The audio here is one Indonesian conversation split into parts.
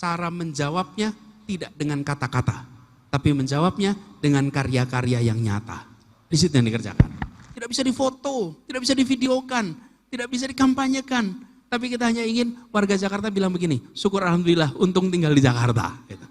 cara menjawabnya tidak dengan kata-kata, tapi menjawabnya dengan karya-karya yang nyata. Di situ yang dikerjakan. Tidak bisa difoto, tidak bisa divideokan, tidak bisa dikampanyekan. Tapi kita hanya ingin warga Jakarta bilang begini, syukur alhamdulillah untung tinggal di Jakarta. Gitu.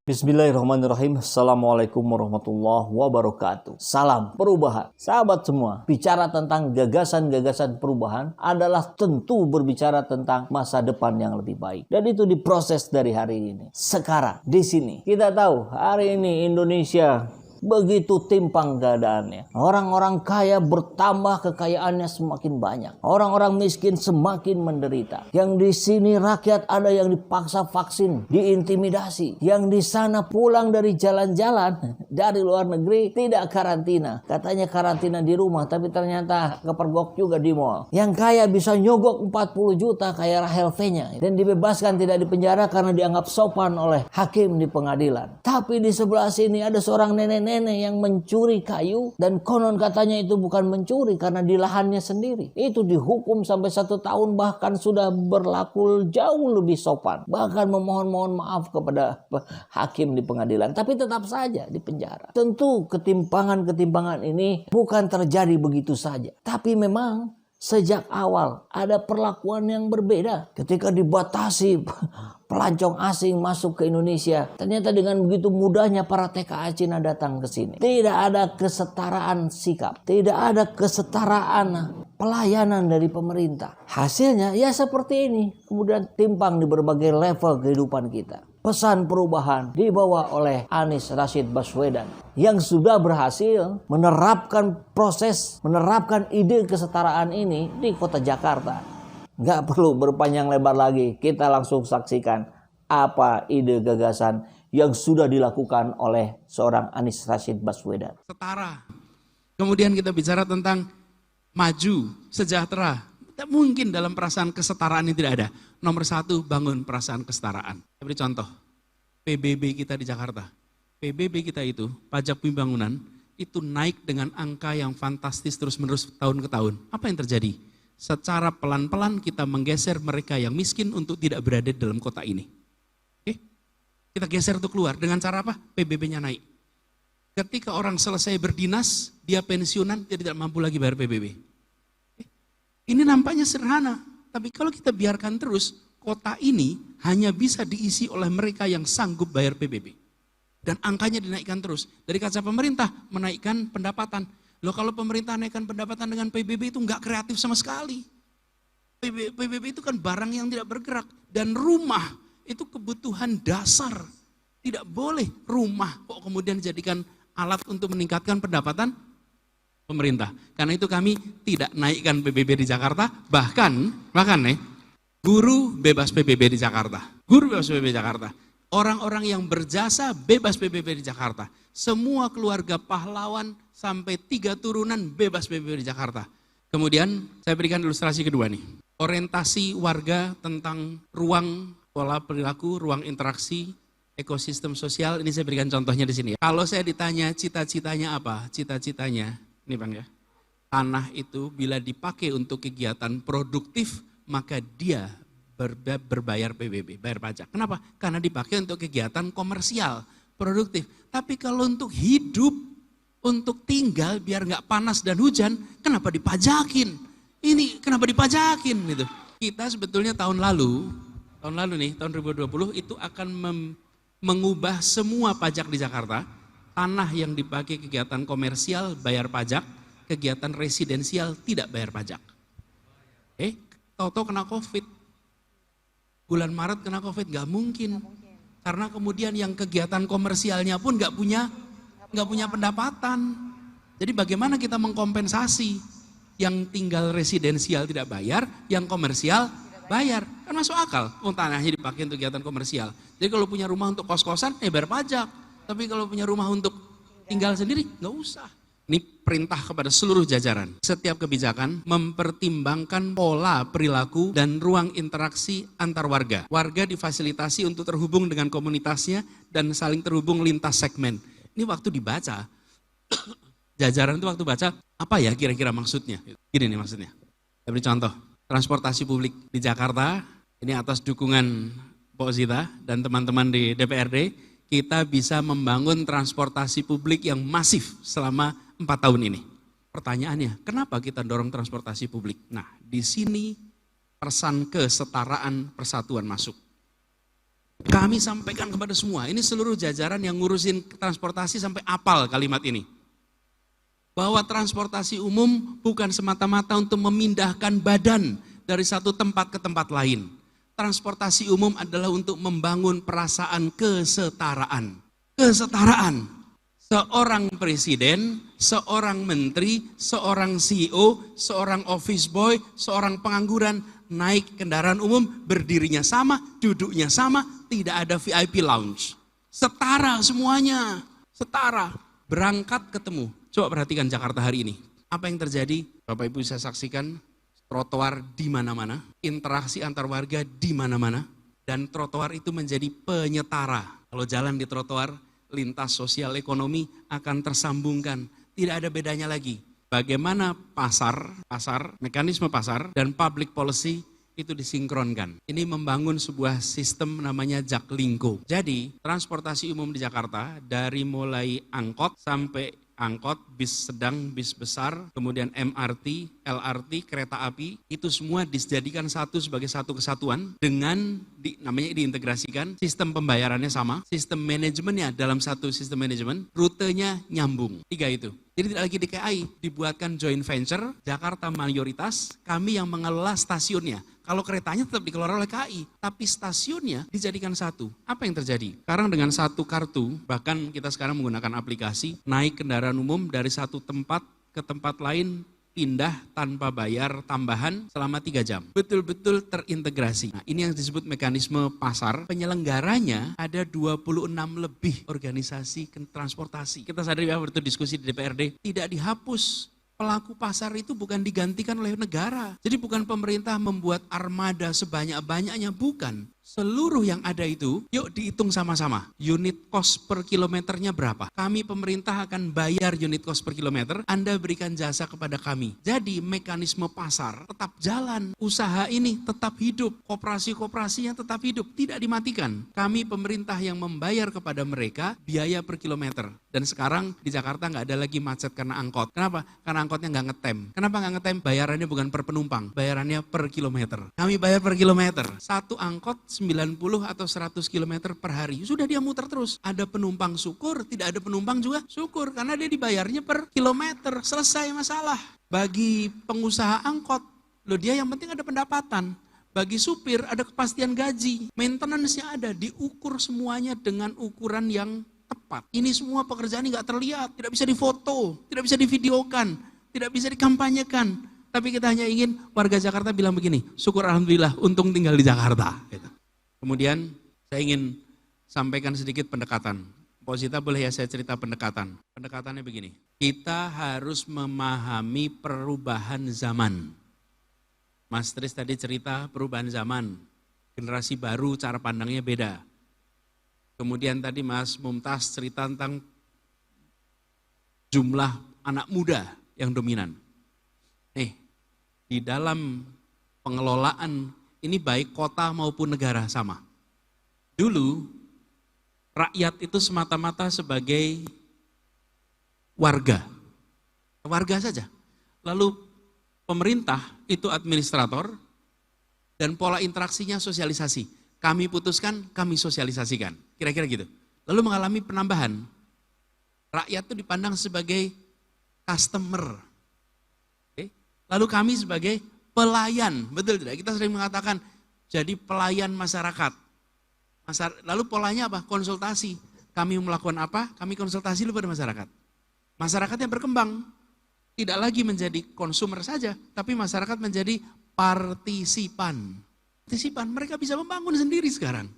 Bismillahirrahmanirrahim. Assalamualaikum warahmatullahi wabarakatuh. Salam perubahan. Sahabat semua, bicara tentang gagasan-gagasan perubahan adalah tentu berbicara tentang masa depan yang lebih baik. Dan itu diproses dari hari ini. Sekarang, di sini, kita tahu hari ini Indonesia begitu timpang keadaannya. Orang-orang kaya bertambah, kekayaannya semakin banyak. Orang-orang miskin semakin menderita. Yang di sini rakyat ada yang dipaksa vaksin, diintimidasi. Yang di sana pulang dari jalan-jalan dari luar negeri tidak karantina. Katanya karantina di rumah, tapi ternyata kepergok juga di mall. Yang kaya bisa nyogok 40 juta kayak Rahel V-nya dan dibebaskan, tidak dipenjara karena dianggap sopan oleh hakim di pengadilan. Tapi di sebelah sini ada seorang nenek yang mencuri kayu dan konon katanya itu bukan mencuri karena di lahannya sendiri. Itu dihukum sampai 1 tahun, bahkan sudah berlaku jauh lebih sopan. Bahkan memohon maaf kepada hakim di pengadilan. Tapi tetap saja di penjara. Tentu ketimpangan-ketimpangan ini bukan terjadi begitu saja. Tapi memang sejak awal ada perlakuan yang berbeda ketika dibatasi pelancong asing masuk ke Indonesia. Ternyata dengan begitu mudahnya para TKA Cina datang ke sini. Tidak ada kesetaraan sikap, tidak ada kesetaraan pelayanan dari pemerintah. Hasilnya ya seperti ini. Kemudian timpang di berbagai level kehidupan kita. Pesan perubahan dibawa oleh Anies Rashid Baswedan yang sudah berhasil menerapkan ide kesetaraan ini di kota Jakarta. Nggak perlu berpanjang lebar lagi, kita langsung saksikan apa ide gagasan yang sudah dilakukan oleh seorang Anies Rashid Baswedan. Setara. Kemudian kita bicara tentang maju, sejahtera. Tidak mungkin dalam perasaan kesetaraan ini tidak ada. Nomor 1, bangun perasaan kesetaraan. Saya beri contoh, PBB kita di Jakarta. PBB kita itu, pajak pembangunan, itu naik dengan angka yang fantastis terus-menerus tahun ke tahun. Apa yang terjadi? Secara pelan-pelan kita menggeser mereka yang miskin untuk tidak berada dalam kota ini. Oke? Kita geser untuk keluar. Dengan cara apa? PBB-nya naik. Ketika orang selesai berdinas, dia pensiunan, dia tidak mampu lagi bayar PBB. Ini nampaknya sederhana, tapi kalau kita biarkan terus, kota ini hanya bisa diisi oleh mereka yang sanggup bayar PBB. Dan angkanya dinaikkan terus. Dari kaca pemerintah, menaikkan pendapatan. Loh kalau pemerintah naikkan pendapatan dengan PBB itu nggak kreatif sama sekali. PBB itu kan barang yang tidak bergerak. Dan rumah itu kebutuhan dasar. Tidak boleh rumah kok kemudian dijadikan alat untuk meningkatkan pendapatan pemerintah. Karena itu kami tidak naikkan PBB di Jakarta, bahkan guru bebas PBB di Jakarta. Guru bebas PBB di Jakarta. Orang-orang yang berjasa bebas PBB di Jakarta. Semua keluarga pahlawan sampai 3 turunan bebas PBB di Jakarta. Kemudian saya berikan ilustrasi kedua nih. Orientasi warga tentang ruang pola perilaku, ruang interaksi, ekosistem sosial. Ini saya berikan contohnya di sini. Kalau saya ditanya cita-citanya apa? Cita-citanya ini Bang ya, tanah itu bila dipakai untuk kegiatan produktif, maka dia berbayar PBB, bayar pajak. Kenapa? Karena dipakai untuk kegiatan komersial, produktif. Tapi kalau untuk hidup, untuk tinggal biar nggak panas dan hujan, kenapa dipajakin? Ini kenapa dipajakin gitu? Kita sebetulnya tahun lalu nih, tahun 2020 itu akan mengubah semua pajak di Jakarta. Tanah yang dipakai kegiatan komersial bayar pajak, kegiatan residensial tidak bayar pajak. Tahu-tahu kena COVID. Bulan Maret kena COVID, nggak mungkin. Karena kemudian yang kegiatan komersialnya pun nggak punya pendapatan. Jadi bagaimana kita mengkompensasi yang tinggal residensial tidak bayar, yang komersial bayar. Kan masuk akal, tanahnya dipakai untuk kegiatan komersial. Jadi kalau punya rumah untuk kos-kosan, bayar pajak. Tapi kalau punya rumah untuk tinggal sendiri, nggak usah. Ini perintah kepada seluruh jajaran. Setiap kebijakan mempertimbangkan pola perilaku dan ruang interaksi antar warga. Warga difasilitasi untuk terhubung dengan komunitasnya dan saling terhubung lintas segmen. Ini waktu dibaca, jajaran itu waktu baca, apa ya kira-kira maksudnya? Gini nih maksudnya. Saya beri contoh, transportasi publik di Jakarta, ini atas dukungan Pak Zita dan teman-teman di DPRD, kita bisa membangun transportasi publik yang masif selama 4 tahun ini. Pertanyaannya, kenapa kita dorong transportasi publik? Nah, di sini pesan kesetaraan persatuan masuk. Kami sampaikan kepada semua, ini seluruh jajaran yang ngurusin transportasi sampai apal kalimat ini. Bahwa transportasi umum bukan semata-mata untuk memindahkan badan dari satu tempat ke tempat lain. Transportasi umum adalah untuk membangun perasaan kesetaraan. Kesetaraan. Seorang presiden, seorang menteri, seorang CEO, seorang office boy, seorang pengangguran naik kendaraan umum, berdirinya sama, duduknya sama, tidak ada VIP lounge. Setara semuanya, setara. Berangkat ketemu. Coba perhatikan Jakarta hari ini. Apa yang terjadi? Bapak Ibu bisa saksikan trotoar di mana-mana, interaksi antar warga di mana-mana, dan trotoar itu menjadi penyetara. Kalau jalan di trotoar, lintas sosial ekonomi akan tersambungkan. Tidak ada bedanya lagi. Bagaimana pasar, mekanisme pasar, dan public policy itu disinkronkan. Ini membangun sebuah sistem namanya Jaklingko. Jadi transportasi umum di Jakarta dari mulai angkot sampai angkot, bis sedang, bis besar, kemudian MRT, LRT, kereta api, itu semua dijadikan satu sebagai satu kesatuan dengan namanya diintegrasikan, sistem pembayarannya sama, sistem manajemennya dalam satu sistem manajemen, rutenya nyambung. 3 itu. Jadi tidak lagi DKI, dibuatkan joint venture, Jakarta mayoritas, kami yang mengelola stasiunnya. Kalau keretanya tetap dikelola oleh KAI, tapi stasiunnya dijadikan satu. Apa yang terjadi? Sekarang dengan satu kartu, bahkan kita sekarang menggunakan aplikasi, naik kendaraan umum dari satu tempat ke tempat lain, pindah tanpa bayar tambahan selama 3 jam. Betul-betul terintegrasi. Nah, ini yang disebut mekanisme pasar. Penyelenggaranya ada 26 lebih organisasi transportasi. Kita sadari ya, waktu diskusi di DPRD, tidak dihapus. Pelaku pasar itu bukan digantikan oleh negara. Jadi bukan pemerintah membuat armada sebanyak-banyaknya, bukan. Seluruh yang ada itu, yuk dihitung sama-sama. Unit cost per kilometernya berapa? Kami pemerintah akan bayar unit cost per kilometer, Anda berikan jasa kepada kami. Jadi mekanisme pasar tetap jalan. Usaha ini tetap hidup. Koperasi-koperasinya tetap hidup. Tidak dimatikan. Kami pemerintah yang membayar kepada mereka biaya per kilometer. Dan sekarang di Jakarta nggak ada lagi macet karena angkot. Kenapa? Karena angkotnya nggak ngetem. Kenapa nggak ngetem? Bayarannya bukan per penumpang. Bayarannya per kilometer. Kami bayar per kilometer. Satu angkot 90 atau 100 km per hari. Sudah dia muter terus. Ada penumpang syukur, tidak ada penumpang juga syukur. Karena dia dibayarnya per kilometer. Selesai masalah. Bagi pengusaha angkot, loh dia yang penting ada pendapatan. Bagi supir ada kepastian gaji. Maintenance-nya ada, diukur semuanya dengan ukuran yang tepat. Ini semua pekerjaan ini nggak terlihat, tidak bisa difoto, tidak bisa divideokan, tidak bisa dikampanyekan. Tapi kita hanya ingin warga Jakarta bilang begini, syukur alhamdulillah untung tinggal di Jakarta. Gitu. Kemudian saya ingin sampaikan sedikit pendekatan. Pak Zita boleh ya saya cerita pendekatan. Pendekatannya begini, kita harus memahami perubahan zaman. Mas Tris tadi cerita perubahan zaman, generasi baru cara pandangnya beda. Kemudian tadi Mas Mumtaz cerita tentang jumlah anak muda yang dominan. Di dalam pengelolaan ini baik kota maupun negara sama. Dulu rakyat itu semata-mata sebagai warga saja. Lalu pemerintah itu administrator dan pola interaksinya sosialisasi. Kami putuskan, kami sosialisasikan. Kira-kira gitu. Lalu mengalami penambahan. Rakyat itu dipandang sebagai customer. Oke. Lalu kami sebagai pelayan. Betul tidak? Kita sering mengatakan jadi pelayan masyarakat. Lalu polanya apa? Konsultasi. Kami melakukan apa? Kami konsultasi dulu pada masyarakat. Masyarakat yang berkembang. Tidak lagi menjadi konsumer saja, tapi masyarakat menjadi partisipan. Mereka bisa membangun sendiri sekarang.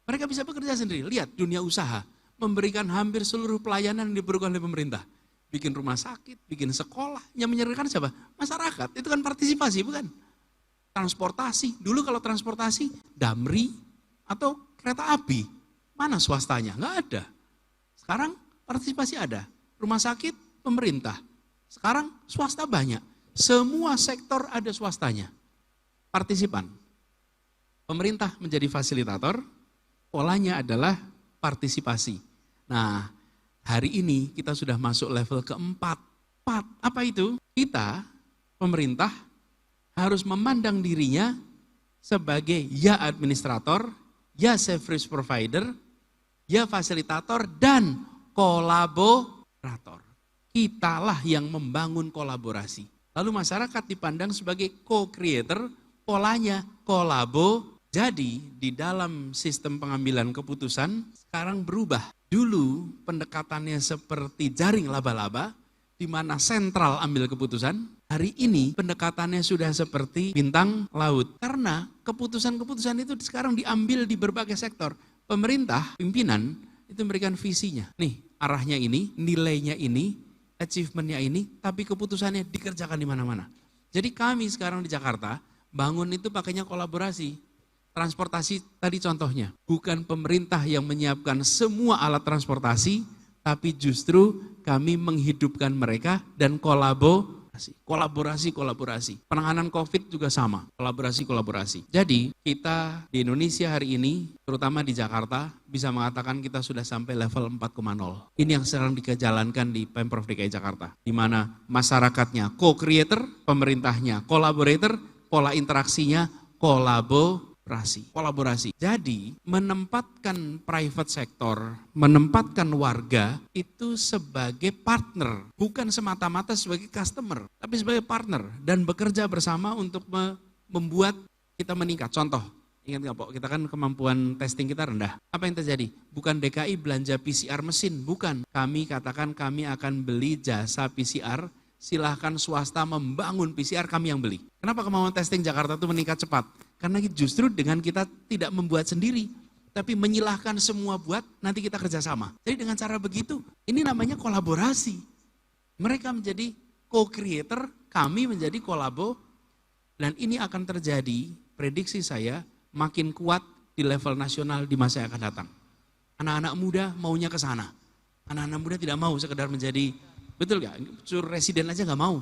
Mereka bisa bekerja sendiri. Lihat dunia usaha, memberikan hampir seluruh pelayanan yang diperlukan oleh pemerintah. Bikin rumah sakit, bikin sekolah, yang menyerahkan siapa? Masyarakat, itu kan partisipasi bukan? Transportasi, dulu kalau transportasi, Damri atau kereta api, mana swastanya? Nggak ada. Sekarang partisipasi ada, rumah sakit, pemerintah. Sekarang swasta banyak, semua sektor ada swastanya. Partisipan. Pemerintah menjadi fasilitator, polanya adalah partisipasi. Nah, hari ini kita sudah masuk level keempat. Apa itu? Kita, pemerintah, harus memandang dirinya sebagai ya administrator, ya service provider, ya fasilitator, dan kolaborator. Kitalah yang membangun kolaborasi. Lalu masyarakat dipandang sebagai co-creator, polanya kolabo. Jadi di dalam sistem pengambilan keputusan sekarang berubah. Dulu pendekatannya seperti jaring laba-laba, di mana sentral ambil keputusan. Hari ini pendekatannya sudah seperti bintang laut. Karena keputusan-keputusan itu sekarang diambil di berbagai sektor. Pemerintah, pimpinan, itu memberikan visinya. Nih, arahnya ini, nilainya ini, achievementnya ini, tapi keputusannya dikerjakan di mana-mana. Jadi kami sekarang di Jakarta, bangun itu pakainya kolaborasi. Transportasi tadi contohnya, bukan pemerintah yang menyiapkan semua alat transportasi, tapi justru kami menghidupkan mereka dan kolaborasi. Penanganan COVID juga sama, kolaborasi. Jadi kita di Indonesia hari ini, terutama di Jakarta, bisa mengatakan kita sudah sampai level 4,0. Ini yang sedang dijalankan di Pemprov DKI Jakarta, di mana masyarakatnya co-creator, pemerintahnya collaborator, pola interaksinya kolaborasi. Jadi menempatkan private sector, menempatkan warga itu sebagai partner, bukan semata-mata sebagai customer, tapi sebagai partner dan bekerja bersama untuk membuat kita meningkat. Contoh, ingat nggak Pak, kita kan kemampuan testing kita rendah. Apa yang terjadi? Bukan DKI belanja PCR mesin, bukan. Kami katakan kami akan beli jasa PCR, silahkan swasta membangun PCR, kami yang beli. Kenapa kemampuan testing Jakarta itu meningkat cepat? Karena justru dengan kita tidak membuat sendiri, tapi menyilahkan semua buat, nanti kita kerjasama. Jadi dengan cara begitu, ini namanya kolaborasi. Mereka menjadi co-creator, kami menjadi kolabo, dan ini akan terjadi, prediksi saya, makin kuat di level nasional di masa yang akan datang. Anak-anak muda maunya ke sana. Anak-anak muda tidak mau sekedar menjadi, betul gak? Suruh residen aja gak mau,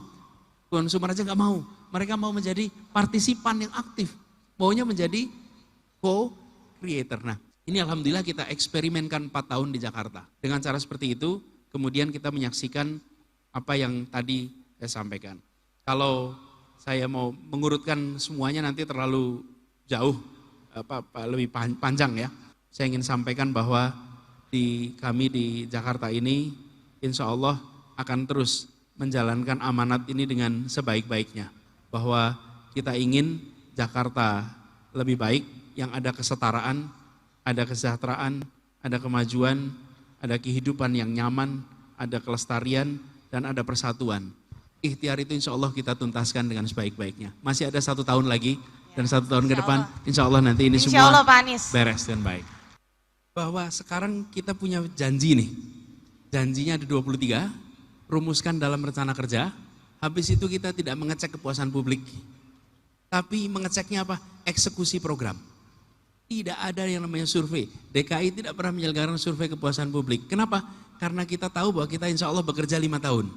konsumer aja gak mau. Mereka mau menjadi partisipan yang aktif. Maunya menjadi co-creator. Nah, ini alhamdulillah kita eksperimenkan 4 tahun di Jakarta. Dengan cara seperti itu, kemudian kita menyaksikan apa yang tadi saya sampaikan. Kalau saya mau mengurutkan semuanya nanti terlalu jauh, lebih panjang ya. Saya ingin sampaikan bahwa kami di Jakarta ini, insya Allah akan terus menjalankan amanat ini dengan sebaik-baiknya. Bahwa kita ingin Jakarta lebih baik, yang ada kesetaraan, ada kesejahteraan, ada kemajuan, ada kehidupan yang nyaman, ada kelestarian, dan ada persatuan. Ikhtiar itu insya Allah kita tuntaskan dengan sebaik-baiknya. Masih ada 1 tahun lagi, dan 1 tahun ke depan, insya Allah nanti ini semua beres dan baik. Bahwa sekarang kita punya janji nih, janjinya ada 23, rumuskan dalam rencana kerja, habis itu kita tidak mengecek kepuasan publik. Tapi mengeceknya apa? Eksekusi program. Tidak ada yang namanya survei. DKI tidak pernah menyelenggarakan survei kepuasan publik. Kenapa? Karena kita tahu bahwa kita insya Allah bekerja 5 tahun.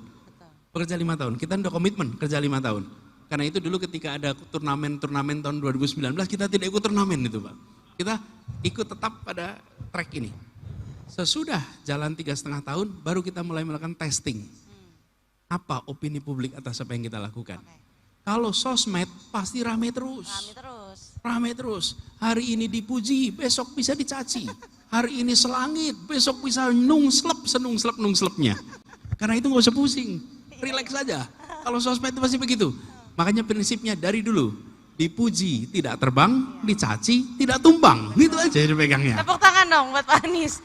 Bekerja 5 tahun. Kita udah komitmen kerja 5 tahun. Karena itu dulu ketika ada turnamen tahun 2019, kita tidak ikut turnamen itu Pak. Kita ikut tetap pada track ini. Sesudah jalan 3,5 tahun, baru kita mulai melakukan testing. Apa opini publik atas apa yang kita lakukan. Kalau sosmed pasti rame terus. Hari ini dipuji, besok bisa dicaci. Hari ini selangit, besok bisa senungslepnya. Karena itu gak usah pusing, relax saja. Kalau sosmed itu pasti begitu. Makanya prinsipnya dari dulu, dipuji tidak terbang, dicaci tidak tumbang. Gitu aja dipegangnya. Tepuk tangan dong buat Pak Anies.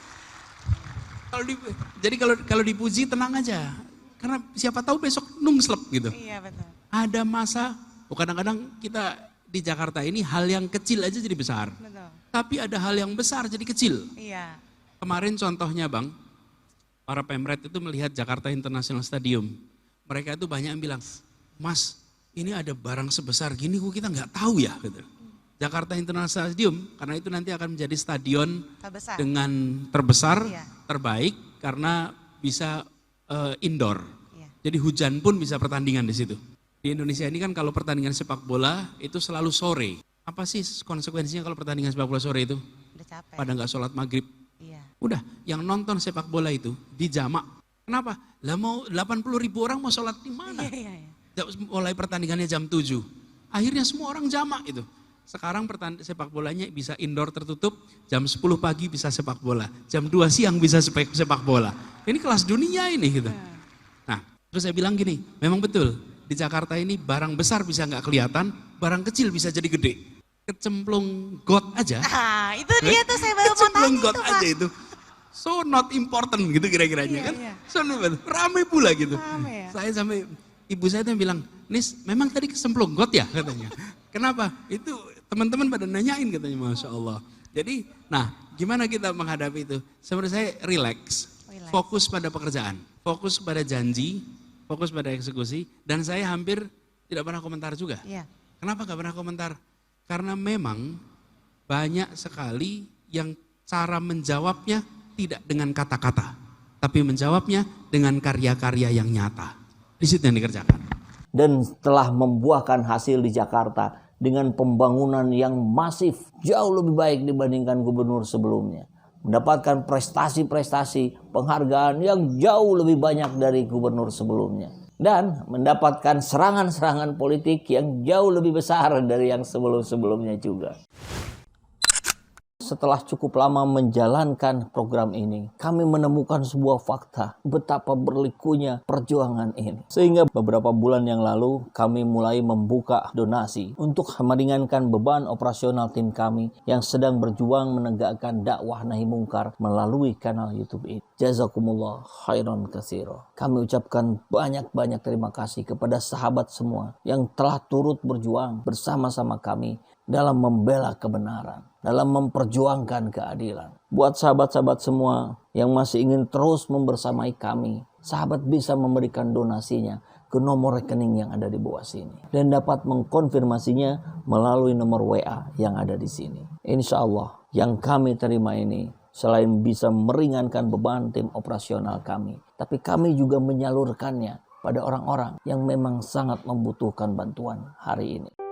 Jadi kalau dipuji tenang aja. Karena siapa tahu besok nungslep gitu. Iya betul. Ada masa, kadang-kadang kita di Jakarta ini hal yang kecil aja jadi besar. Betul. Tapi ada hal yang besar jadi kecil. Iya. Kemarin contohnya Bang, para Pemret itu melihat Jakarta International Stadium. Mereka itu banyak yang bilang, Mas ini ada barang sebesar gini kok kita nggak tahu ya. Gitu. Jakarta International Stadium, karena itu nanti akan menjadi stadion terbesar. Dengan terbesar, iya. Terbaik, karena bisa indoor. Iya. Jadi hujan pun bisa pertandingan di situ. Di Indonesia ini kan kalau pertandingan sepak bola itu selalu sore. Apa sih konsekuensinya kalau pertandingan sepak bola sore itu? Udah capek. Pada nggak sholat maghrib. Iya. Udah, yang nonton sepak bola itu dijamak. Kenapa? Lah mau 80.000 orang mau sholat di mana? Iya. Mulai pertandingannya jam 7. Akhirnya semua orang jamak itu. Sekarang sepak bolanya bisa indoor tertutup, jam 10 pagi bisa sepak bola, jam 2 siang bisa sepak bola. Ini kelas dunia ini gitu. Nah, terus saya bilang gini, memang betul di Jakarta ini barang besar bisa nggak kelihatan, barang kecil bisa jadi gede. Kecemplung got aja. Ah, itu dia tuh saya baru mau Kecemplung tanya got itu, aja Pak. itu. So not important gitu kira-kiranya Iya, kan. iya. So rame pula gitu. Rame ya. Saya sampai ibu saya tuh bilang, "Nis, memang tadi kecemplung got ya?" katanya. Kenapa? Itu teman-teman pada nanyain katanya, Masya Allah. Jadi, nah gimana kita menghadapi itu? Sebenarnya saya relax, fokus pada pekerjaan, fokus pada janji, fokus pada eksekusi, dan saya hampir tidak pernah komentar juga. Iya. Kenapa gak pernah komentar? Karena memang banyak sekali yang cara menjawabnya tidak dengan kata-kata, tapi menjawabnya dengan karya-karya yang nyata. Di situ yang dikerjakan. Dan telah membuahkan hasil di Jakarta dengan pembangunan yang masif, jauh lebih baik dibandingkan gubernur sebelumnya. Mendapatkan prestasi-prestasi, penghargaan yang jauh lebih banyak dari gubernur sebelumnya. Dan mendapatkan serangan-serangan politik yang jauh lebih besar dari yang sebelum-sebelumnya juga. Setelah cukup lama menjalankan program ini, kami menemukan sebuah fakta betapa berlikunya perjuangan ini. Sehingga beberapa bulan yang lalu kami mulai membuka donasi untuk meringankan beban operasional tim kami yang sedang berjuang menegakkan dakwah nahi mungkar melalui kanal YouTube ini. Jazakumullah khairan katsira. Kami ucapkan banyak-banyak terima kasih kepada sahabat semua yang telah turut berjuang bersama-sama kami dalam membela kebenaran, dalam memperjuangkan keadilan. Buat sahabat-sahabat semua yang masih ingin terus membersamai kami, sahabat bisa memberikan donasinya ke nomor rekening yang ada di bawah sini. Dan dapat mengkonfirmasinya melalui nomor WA yang ada di sini. Insya Allah yang kami terima ini selain bisa meringankan beban tim operasional kami, tapi kami juga menyalurkannya pada orang-orang yang memang sangat membutuhkan bantuan hari ini.